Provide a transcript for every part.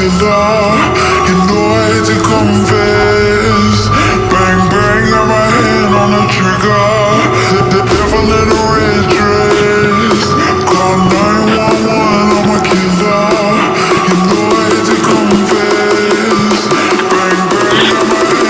killer. You know I hate to confess. Bang bang, got my hand on the trigger. The devil in a red dress. Call 911, I'm a killer. You know I hate to confess. Bang bang, got my hand.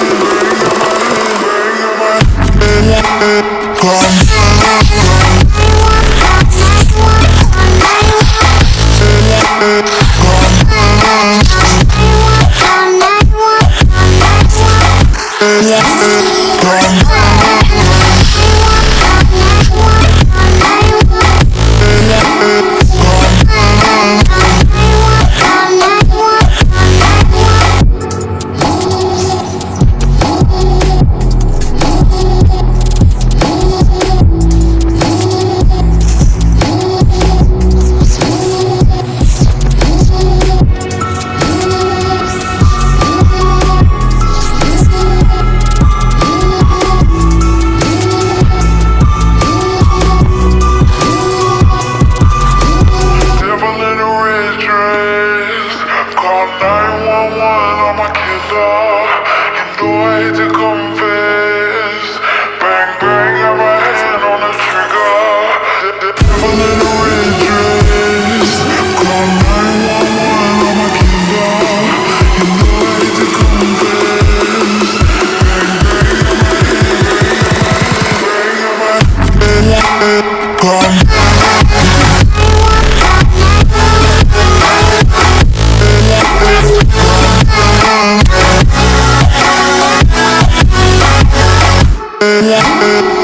Call 911, I'm a killer. You know I hate to confess. Bang bang, got my hand on the trigger. The devil in a red dress. Call 911, I'm a killer. You know I hate to confess. Bang bang, got my hand, got my hand. Call yeah.